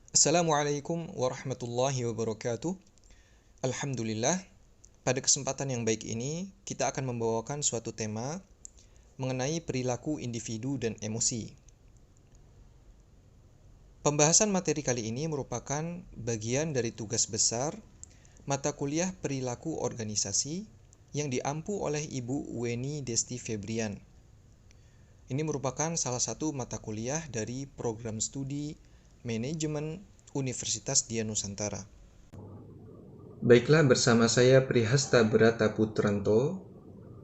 Assalamualaikum warahmatullahi wabarakatuh. Alhamdulillah, pada kesempatan yang baik ini, kita akan membawakan suatu tema mengenai perilaku individu dan emosi. Pembahasan materi kali ini merupakan bagian dari tugas besar mata kuliah perilaku organisasi yang diampu oleh Ibu Weni Desti Febrian. Ini merupakan salah satu mata kuliah dari program studi Manajemen Universitas Dian Nusantara. Baiklah, bersama saya Prihasta Berata Putranto.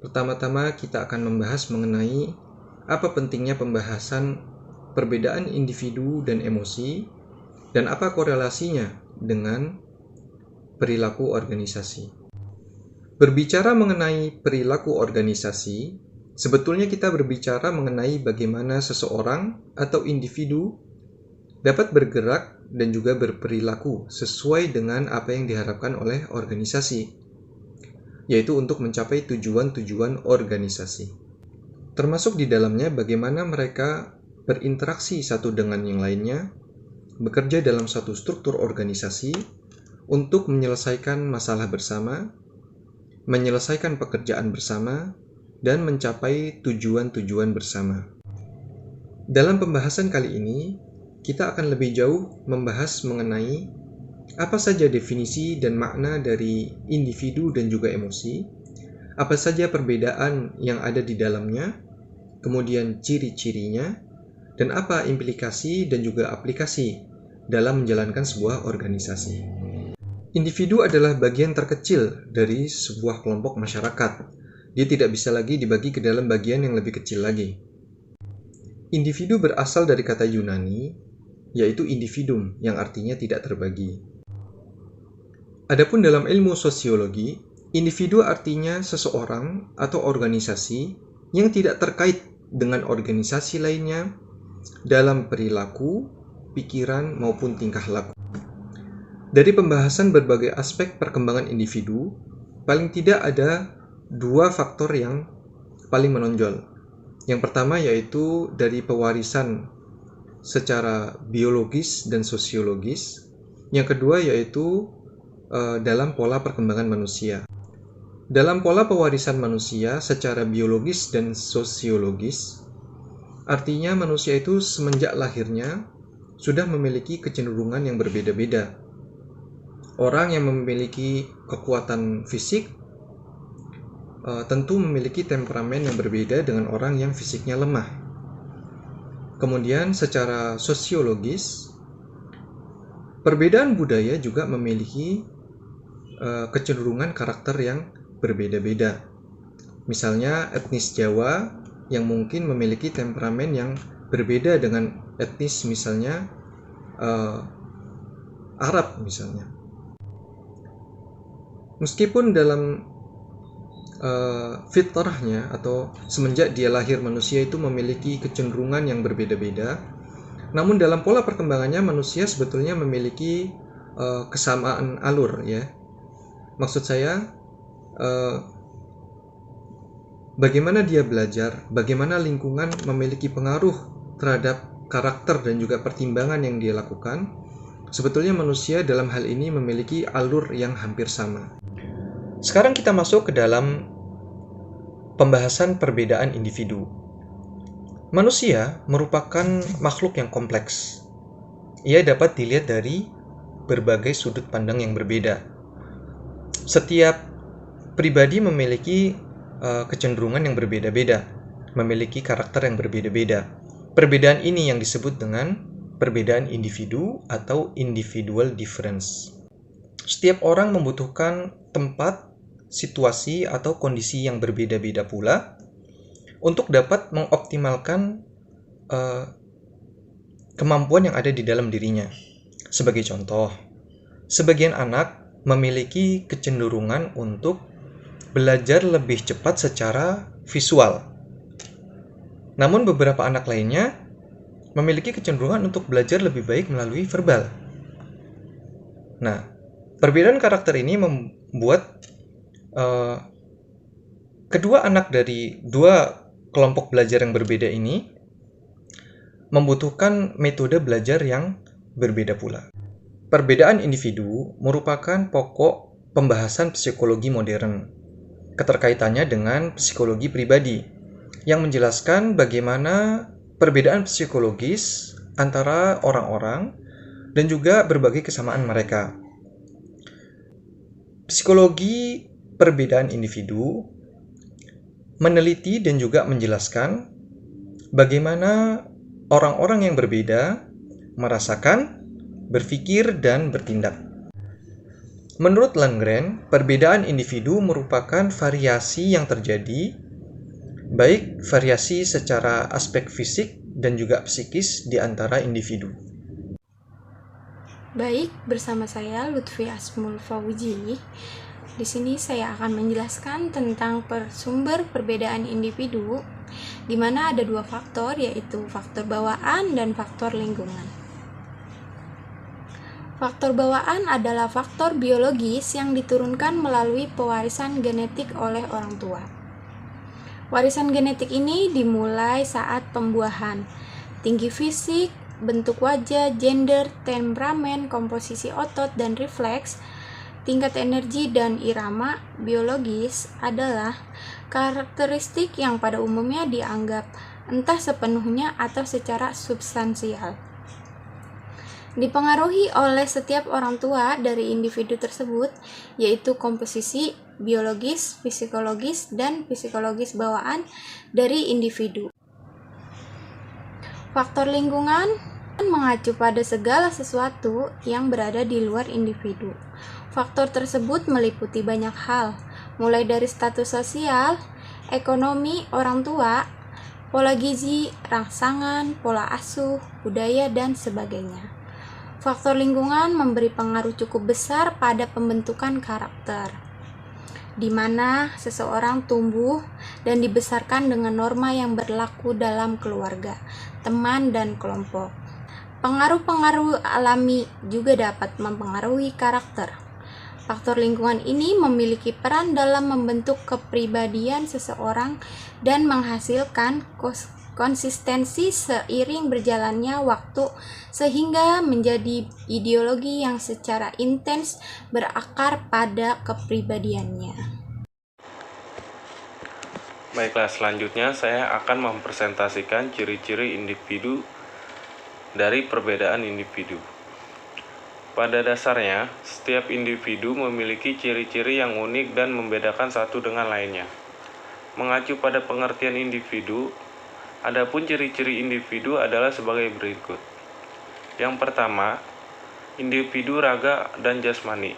Pertama-tama kita akan membahas mengenai apa pentingnya pembahasan perbedaan individu dan emosi dan apa korelasinya dengan perilaku organisasi. Berbicara mengenai perilaku organisasi, sebetulnya kita berbicara mengenai bagaimana seseorang atau individu dapat bergerak dan juga berperilaku sesuai dengan apa yang diharapkan oleh organisasi, yaitu untuk mencapai tujuan-tujuan organisasi. Termasuk di dalamnya bagaimana mereka berinteraksi satu dengan yang lainnya, bekerja dalam satu struktur organisasi untuk menyelesaikan masalah bersama, menyelesaikan pekerjaan bersama, dan mencapai tujuan-tujuan bersama. Dalam pembahasan kali ini, kita akan lebih jauh membahas mengenai apa saja definisi dan makna dari individu dan juga emosi, apa saja perbedaan yang ada di dalamnya, kemudian ciri-cirinya, dan apa implikasi dan juga aplikasi dalam menjalankan sebuah organisasi. Individu adalah bagian terkecil dari sebuah kelompok masyarakat. Dia tidak bisa lagi dibagi ke dalam bagian yang lebih kecil lagi. Individu berasal dari kata Yunani, yaitu individuum, yang artinya tidak terbagi. Adapun dalam ilmu sosiologi, individu artinya seseorang atau organisasi yang tidak terkait dengan organisasi lainnya dalam perilaku, pikiran, maupun tingkah laku. Dari pembahasan berbagai aspek perkembangan individu, paling tidak ada dua faktor yang paling menonjol. Yang pertama yaitu dari pewarisan secara biologis dan sosiologis. Yang kedua yaitu dalam pola perkembangan manusia. Dalam pola pewarisan manusia secara biologis dan sosiologis, artinya manusia itu semenjak lahirnya sudah memiliki kecenderungan yang berbeda-beda. Orang yang memiliki kekuatan fisik tentu memiliki temperamen yang berbeda dengan orang yang fisiknya lemah. Kemudian secara sosiologis, perbedaan budaya juga memiliki kecenderungan karakter yang berbeda-beda. Misalnya etnis Jawa yang mungkin memiliki temperamen yang berbeda dengan etnis misalnya Arab misalnya. Meskipun dalam fitrahnya atau semenjak dia lahir manusia itu memiliki kecenderungan yang berbeda-beda, namun dalam pola perkembangannya manusia sebetulnya memiliki kesamaan alur ya. Maksud saya bagaimana dia belajar, bagaimana lingkungan memiliki pengaruh terhadap karakter dan juga pertimbangan yang dia lakukan. Sebetulnya manusia dalam hal ini memiliki alur yang hampir sama. Sekarang kita masuk ke dalam pembahasan perbedaan individu. Manusia merupakan makhluk yang kompleks. Ia dapat dilihat dari berbagai sudut pandang yang berbeda. Setiap pribadi memiliki kecenderungan yang berbeda-beda, memiliki karakter yang berbeda-beda. Perbedaan ini yang disebut dengan perbedaan individu atau individual difference. Setiap orang membutuhkan tempat, situasi, atau kondisi yang berbeda-beda pula untuk dapat mengoptimalkan kemampuan yang ada di dalam dirinya. Sebagai contoh, sebagian anak memiliki kecenderungan untuk belajar lebih cepat secara visual. Namun beberapa anak lainnya memiliki kecenderungan untuk belajar lebih baik melalui verbal. Nah, perbedaan karakter ini membuat kedua anak dari dua kelompok belajar yang berbeda ini membutuhkan metode belajar yang berbeda pula. Perbedaan individu merupakan pokok pembahasan psikologi modern. Keterkaitannya dengan psikologi pribadi, yang menjelaskan bagaimana perbedaan psikologis antara orang-orang dan juga berbagai kesamaan mereka. Psikologi perbedaan individu meneliti dan juga menjelaskan bagaimana orang-orang yang berbeda merasakan, berpikir, dan bertindak. Menurut Landgren, perbedaan individu merupakan variasi yang terjadi, baik variasi secara aspek fisik dan juga psikis di antara individu. Baik, bersama saya Lutfi Asmul Fauzi. Di sini saya akan menjelaskan tentang sumber perbedaan individu, di mana ada dua faktor, yaitu faktor bawaan dan faktor lingkungan. Faktor bawaan adalah faktor biologis yang diturunkan melalui pewarisan genetik oleh orang tua. Warisan genetik ini dimulai saat pembuahan. Tinggi fisik, bentuk wajah, gender, temperamen, komposisi otot dan refleks, tingkat energi dan irama biologis adalah karakteristik yang pada umumnya dianggap entah sepenuhnya atau secara substansial dipengaruhi oleh setiap orang tua dari individu tersebut, yaitu komposisi biologis, psikologis, dan psikologis bawaan dari individu. Faktor lingkungan mengacu pada segala sesuatu yang berada di luar individu. Faktor tersebut meliputi banyak hal, mulai dari status sosial, ekonomi orang tua, pola gizi, rangsangan, pola asuh, budaya, dan sebagainya. Faktor lingkungan memberi pengaruh cukup besar pada pembentukan karakter, di mana seseorang tumbuh dan dibesarkan dengan norma yang berlaku dalam keluarga, teman, dan kelompok. Pengaruh-pengaruh alami juga dapat mempengaruhi karakter. Faktor lingkungan ini memiliki peran dalam membentuk kepribadian seseorang dan menghasilkan konsistensi seiring berjalannya waktu sehingga menjadi ideologi yang secara intens berakar pada kepribadiannya. Baiklah, selanjutnya saya akan mempresentasikan ciri-ciri individu dari perbedaan individu. Pada dasarnya, setiap individu memiliki ciri-ciri yang unik dan membedakan satu dengan lainnya. Mengacu pada pengertian individu, adapun ciri-ciri individu adalah sebagai berikut. Yang pertama, individu raga dan jasmani.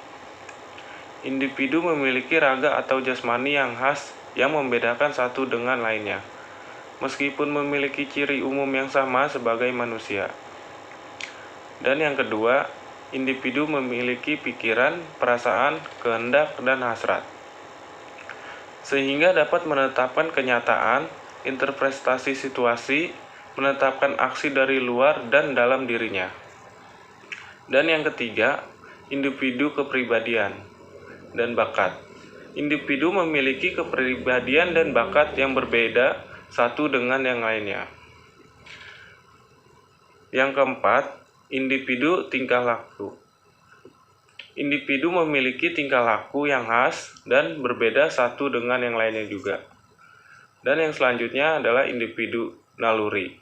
Individu memiliki raga atau jasmani yang khas yang membedakan satu dengan lainnya, meskipun memiliki ciri umum yang sama sebagai manusia. Dan yang kedua, individu memiliki pikiran, perasaan, kehendak, dan hasrat, sehingga dapat menetapkan kenyataan, interpretasi situasi, menetapkan aksi dari luar dan dalam dirinya. Dan yang ketiga, individu kepribadian dan bakat. Individu memiliki kepribadian dan bakat yang berbeda satu dengan yang lainnya. Yang keempat, individu tingkah laku. Individu memiliki tingkah laku yang khas dan berbeda satu dengan yang lainnya juga. Dan yang selanjutnya adalah individu naluri.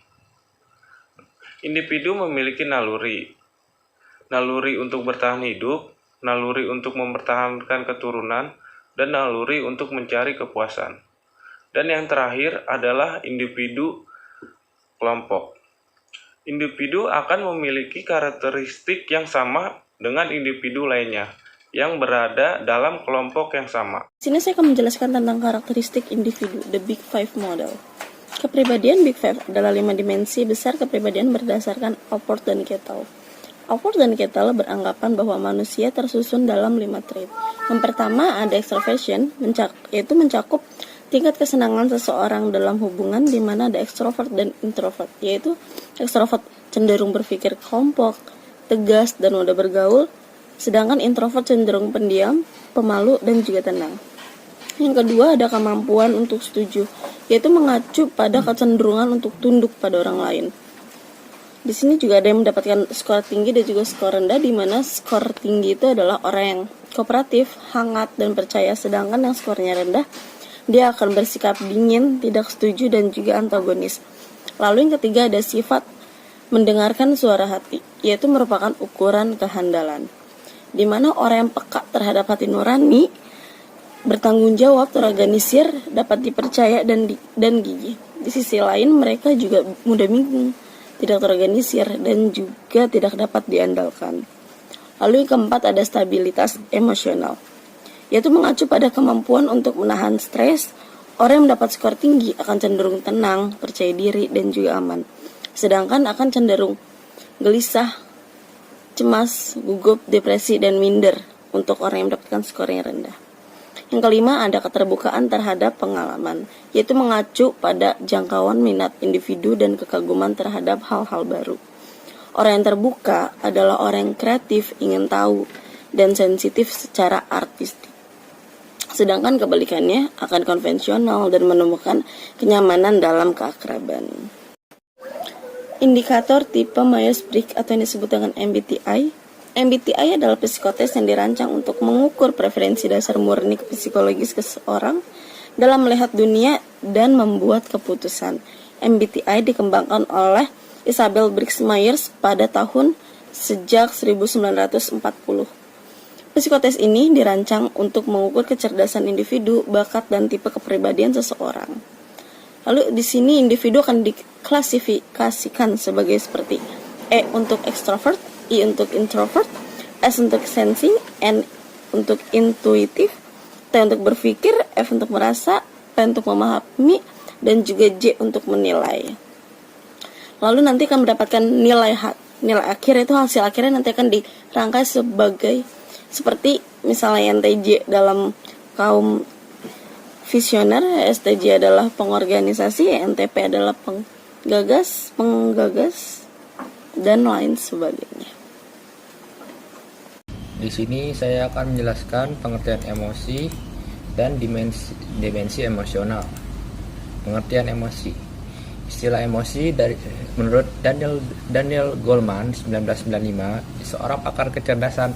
Individu memiliki naluri. Naluri untuk bertahan hidup, naluri untuk mempertahankan keturunan, dan naluri untuk mencari kepuasan. Dan yang terakhir adalah individu kelompok. Individu akan memiliki karakteristik yang sama dengan individu lainnya yang berada dalam kelompok yang sama. Di sini saya akan menjelaskan tentang karakteristik individu, the Big Five model. Kepribadian Big Five adalah 5 dimensi besar kepribadian berdasarkan Allport dan Kettle. Allport dan Kettle beranggapan bahwa manusia tersusun dalam 5 trait. Yang pertama ada extroversion, yaitu mencakup tingkat kesenangan seseorang dalam hubungan, di mana ada extrovert dan introvert, yaitu extrovert cenderung berpikir kelompok, tegas, dan mudah bergaul, sedangkan introvert cenderung pendiam, pemalu, dan juga tenang. Yang kedua ada kemampuan untuk setuju, yaitu mengacu pada kecenderungan untuk tunduk pada orang lain. Di sini juga ada yang mendapatkan skor tinggi dan juga skor rendah, di mana skor tinggi itu adalah orang yang kooperatif, hangat, dan percaya, sedangkan yang skornya rendah, dia akan bersikap dingin, tidak setuju, dan juga antagonis. Lalu yang ketiga ada sifat mendengarkan suara hati, yaitu merupakan ukuran kehandalan, di mana orang yang peka terhadap hati nurani, bertanggung jawab, terorganisir, dapat dipercaya, dan gigih. Di sisi lain, mereka juga mudah bingung, tidak terorganisir, dan juga tidak dapat diandalkan. Lalu yang keempat ada stabilitas emosional, yaitu mengacu pada kemampuan untuk menahan stres. Orang yang mendapat skor tinggi akan cenderung tenang, percaya diri, dan juga aman. Sedangkan akan cenderung gelisah, cemas, gugup, depresi, dan minder untuk orang yang mendapatkan skor yang rendah. Yang kelima ada keterbukaan terhadap pengalaman, yaitu mengacu pada jangkauan minat individu dan kekaguman terhadap hal-hal baru. Orang yang terbuka adalah orang yang kreatif, ingin tahu, dan sensitif secara artistik. Sedangkan kebalikannya akan konvensional dan menemukan kenyamanan dalam keakraban. Indikator tipe Myers-Briggs atau yang disebut dengan MBTI. MBTI adalah psikotes yang dirancang untuk mengukur preferensi dasar murni psikologis seseorang dalam melihat dunia dan membuat keputusan. MBTI dikembangkan oleh Isabel Briggs Myers pada tahun sejak 1940. Psikotes ini dirancang untuk mengukur kecerdasan individu, bakat, dan tipe kepribadian seseorang. Lalu di sini individu akan diklasifikasikan sebagai seperti E untuk extrovert, I untuk introvert, S untuk sensing, N untuk intuitif, T untuk berpikir, F untuk merasa, P untuk memahami, dan juga J untuk menilai. Lalu nanti akan mendapatkan nilai akhir, itu hasil akhirnya nanti akan dirangkai sebagai seperti misalnya NTJ dalam kaum visioner, STJ adalah pengorganisasi, NTP adalah penggagas, dan lain sebagainya. Di sini saya akan menjelaskan pengertian emosi dan dimensi emosional. Pengertian emosi. Istilah emosi menurut Daniel Goleman 1995, seorang pakar kecerdasan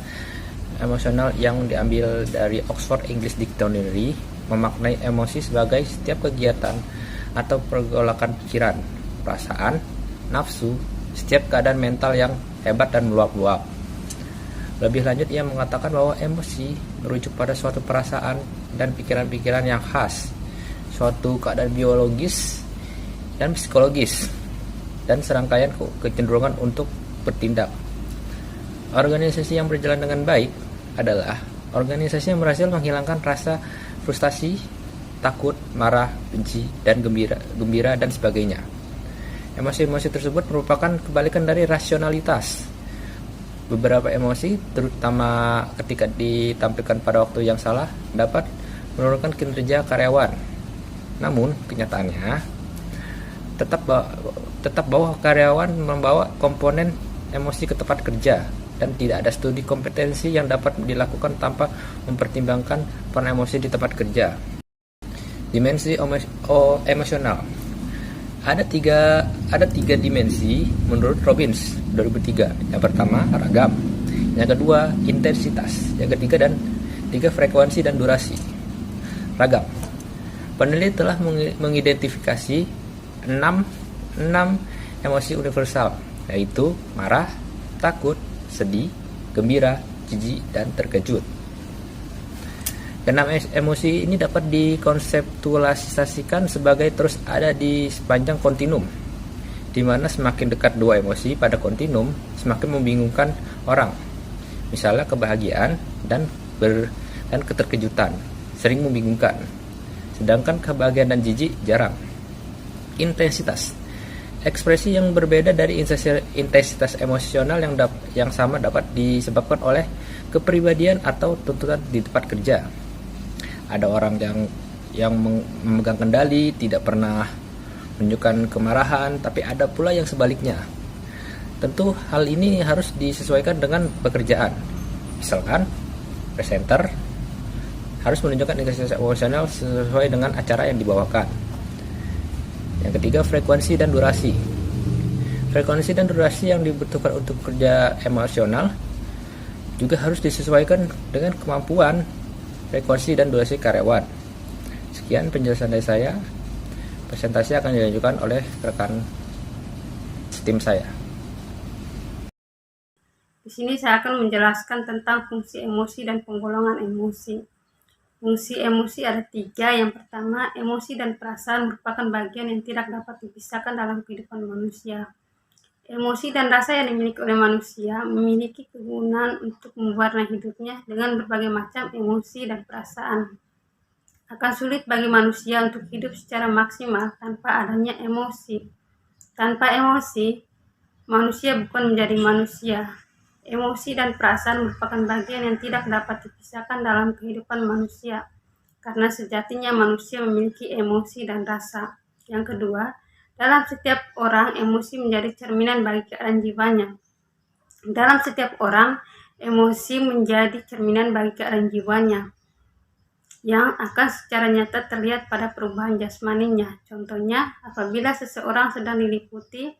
emosional yang diambil dari Oxford English Dictionary, memaknai emosi sebagai setiap kegiatan atau pergolakan pikiran, perasaan, nafsu, setiap keadaan mental yang hebat dan meluap-luap. Lebih lanjut, ia mengatakan bahwa emosi merujuk pada suatu perasaan dan pikiran-pikiran yang khas, suatu keadaan biologis dan psikologis, dan serangkaian kecenderungan untuk bertindak. Organisasi yang berjalan dengan baik adalah organisasi yang berhasil menghilangkan rasa frustasi, takut, marah, benci, dan gembira dan sebagainya. Emosi-emosi tersebut merupakan kebalikan dari rasionalitas. Beberapa emosi, terutama ketika ditampilkan pada waktu yang salah, dapat menurunkan kinerja karyawan. Namun, kenyataannya tetap bahwa karyawan membawa komponen emosi ke tempat kerja, dan tidak ada studi kompetensi yang dapat dilakukan tanpa mempertimbangkan peran emosi di tempat kerja. Dimensi emosional. Ada tiga dimensi menurut Robbins 2003. Yang pertama ragam, yang kedua intensitas, yang ketiga frekuensi dan durasi. Ragam. Peneliti telah mengidentifikasi 6 emosi universal, yaitu marah, takut, sedih, gembira, jijik, dan terkejut. Keenam emosi ini dapat dikonseptualisasikan sebagai terus ada di sepanjang kontinum, di mana semakin dekat dua emosi pada kontinum, semakin membingungkan orang. Misalnya kebahagiaan dan keterkejutan sering membingungkan, sedangkan kebahagiaan dan jijik jarang. Intensitas. Ekspresi yang berbeda dari intensitas emosional yang sama dapat disebabkan oleh kepribadian atau tuntutan di tempat kerja. Ada orang yang memegang kendali, tidak pernah menunjukkan kemarahan, tapi ada pula yang sebaliknya. Tentu hal ini harus disesuaikan dengan pekerjaan. Misalkan presenter harus menunjukkan intensitas emosional sesuai dengan acara yang dibawakan. Yang ketiga, frekuensi dan durasi. Frekuensi dan durasi yang dibutuhkan untuk kerja emosional juga harus disesuaikan dengan kemampuan, frekuensi, dan durasi karyawan. Sekian penjelasan dari saya. Presentasi akan dilanjutkan oleh rekan tim saya. Di sini saya akan menjelaskan tentang fungsi emosi dan penggolongan emosi. Fungsi emosi ada 3. Yang pertama, emosi dan perasaan merupakan bagian yang tidak dapat dipisahkan dalam kehidupan manusia. Emosi dan rasa yang dimiliki oleh manusia memiliki kegunaan untuk mewarnai hidupnya dengan berbagai macam emosi dan perasaan. Akan sulit bagi manusia untuk hidup secara maksimal tanpa adanya emosi. Tanpa emosi, manusia bukan menjadi manusia. Emosi dan perasaan merupakan bagian yang tidak dapat dipisahkan dalam kehidupan manusia, karena sejatinya manusia memiliki emosi dan rasa. Yang kedua, dalam setiap orang, emosi menjadi cerminan bagi keadaan jiwanya. Dalam setiap orang, emosi menjadi cerminan bagi keadaan jiwanya, yang akan secara nyata terlihat pada perubahan jasmaninya. Contohnya, apabila seseorang sedang diliputi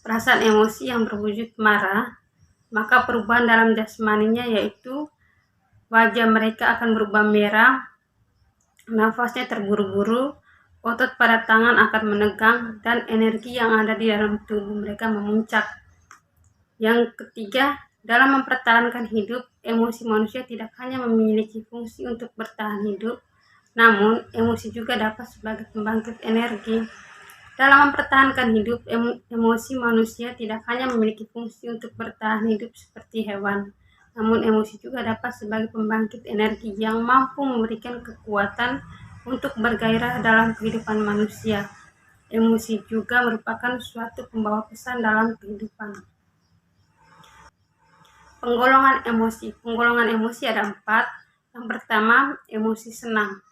perasaan emosi yang berwujud marah, maka perubahan dalam jasmaninya yaitu wajah mereka akan berubah merah, nafasnya terburu-buru, otot pada tangan akan menegang, dan energi yang ada di dalam tubuh mereka memuncak. Yang ketiga, dalam mempertahankan hidup, emosi manusia tidak hanya memiliki fungsi untuk bertahan hidup, namun emosi juga dapat sebagai pembangkit energi. Dalam mempertahankan hidup, emosi manusia tidak hanya memiliki fungsi untuk bertahan hidup seperti hewan, namun emosi juga dapat sebagai pembangkit energi yang mampu memberikan kekuatan untuk bergairah dalam kehidupan manusia. Emosi juga merupakan suatu pembawa pesan dalam kehidupan. Penggolongan emosi. Penggolongan emosi ada 4. Yang pertama, emosi senang.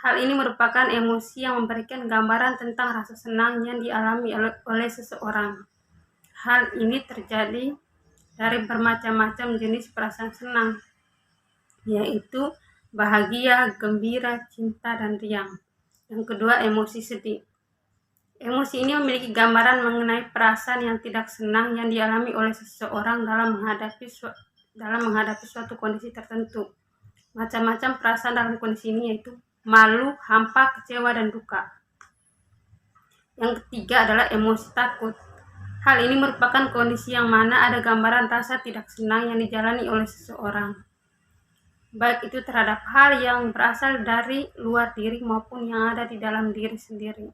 Hal ini merupakan emosi yang memberikan gambaran tentang rasa senang yang dialami oleh seseorang. Hal ini terjadi dari bermacam-macam jenis perasaan senang, yaitu bahagia, gembira, cinta, dan riang. Yang kedua, emosi sedih. Emosi ini memiliki gambaran mengenai perasaan yang tidak senang yang dialami oleh seseorang dalam menghadapi suatu kondisi tertentu. Macam-macam perasaan dalam kondisi ini yaitu malu, hampa, kecewa, dan duka. Yang ketiga adalah emosi takut. Hal ini merupakan kondisi yang mana ada gambaran rasa tidak senang yang dijalani oleh seseorang, baik itu terhadap hal yang berasal dari luar diri maupun yang ada di dalam diri sendiri.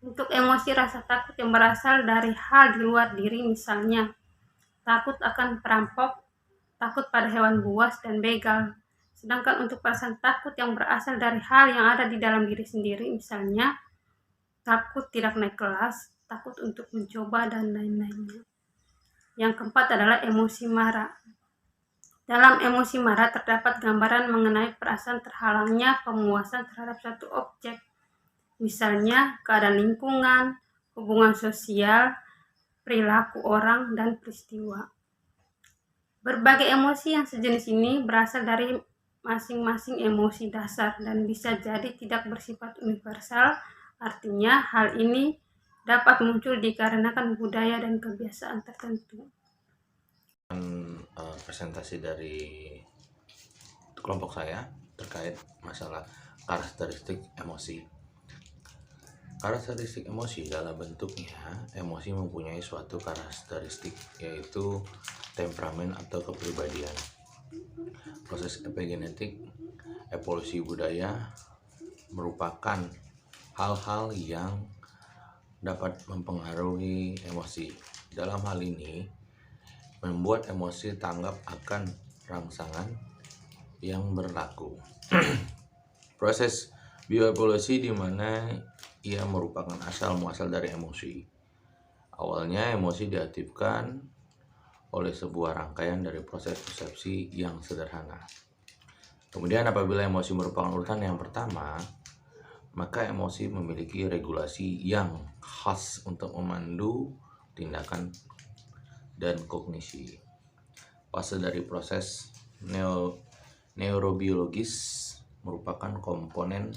Untuk emosi rasa takut yang berasal dari hal di luar diri, misalnya takut akan perampok, takut pada hewan buas dan begal. Sedangkan untuk perasaan takut yang berasal dari hal yang ada di dalam diri sendiri, misalnya takut tidak naik kelas, takut untuk mencoba, dan lain-lainnya. Yang keempat adalah emosi marah. Dalam emosi marah terdapat gambaran mengenai perasaan terhalangnya pemuasan terhadap suatu objek, misalnya keadaan lingkungan, hubungan sosial, perilaku orang, dan peristiwa. Berbagai emosi yang sejenis ini berasal dari masing-masing emosi dasar dan bisa jadi tidak bersifat universal. Artinya hal ini dapat muncul dikarenakan budaya dan kebiasaan tertentu. Presentasi dari kelompok saya terkait masalah karakteristik emosi. Karakteristik emosi dalam bentuknya, emosi mempunyai suatu karakteristik, yaitu temperamen atau kepribadian. Proses epigenetik, evolusi budaya merupakan hal-hal yang dapat mempengaruhi emosi. Dalam hal ini, membuat emosi tanggap akan rangsangan yang berlaku. Proses bioevolusi di mana ia merupakan asal muasal dari emosi. Awalnya emosi diaktifkan oleh sebuah rangkaian dari proses persepsi yang sederhana. Kemudian apabila emosi merupakan urutan yang pertama, maka emosi memiliki regulasi yang khas untuk memandu tindakan dan kognisi. Fase dari proses neurobiologis merupakan komponen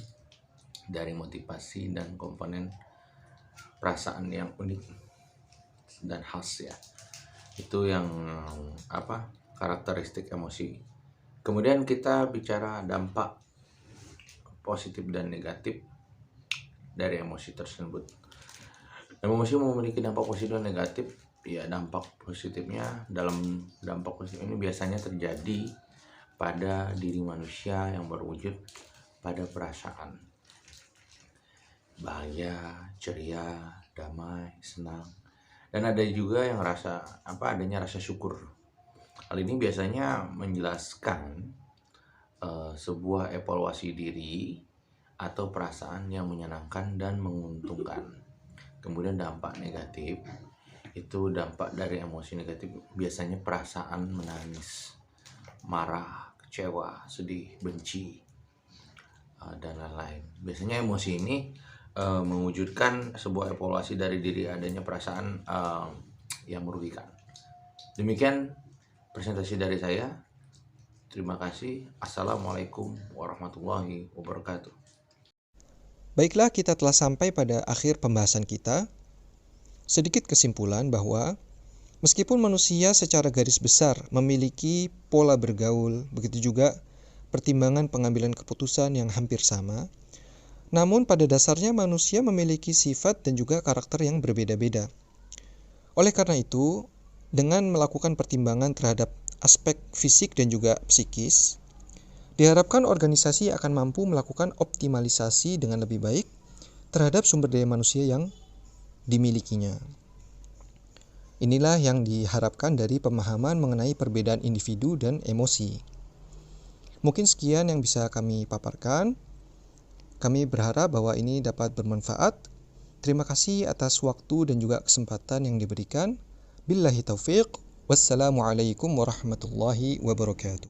dari motivasi dan komponen perasaan yang unik. dan khas ya. Itu yang karakteristik emosi. Kemudian kita bicara dampak positif dan negatif dari emosi tersebut. Emosi memiliki dampak positif dan negatif. Ya, dampak positifnya, dalam dampak positif ini biasanya terjadi pada diri manusia yang berwujud pada perasaan bahagia, ceria, damai, senang, dan ada juga yang adanya rasa syukur. Hal ini biasanya menjelaskan sebuah evaluasi diri atau perasaan yang menyenangkan dan menguntungkan. Kemudian dampak negatif, itu dampak dari emosi negatif biasanya perasaan menangis, marah, kecewa, sedih, benci, dan lain-lain. Biasanya emosi ini mewujudkan sebuah evaluasi dari diri, adanya perasaan yang merugikan. Demikian presentasi dari saya. Terima kasih. Assalamualaikum warahmatullahi wabarakatuh. Baiklah, kita telah sampai pada akhir pembahasan kita. Sedikit kesimpulan bahwa meskipun manusia secara garis besar memiliki pola bergaul, begitu juga pertimbangan pengambilan keputusan yang hampir sama, namun pada dasarnya manusia memiliki sifat dan juga karakter yang berbeda-beda. Oleh karena itu, dengan melakukan pertimbangan terhadap aspek fisik dan juga psikis, diharapkan organisasi akan mampu melakukan optimalisasi dengan lebih baik terhadap sumber daya manusia yang dimilikinya. Inilah yang diharapkan dari pemahaman mengenai perbedaan individu dan emosi. Mungkin sekian yang bisa kami paparkan. Kami berharap bahwa ini dapat bermanfaat. Terima kasih atas waktu dan juga kesempatan yang diberikan. Billahi taufiq. Wassalamualaikum warahmatullahi wabarakatuh.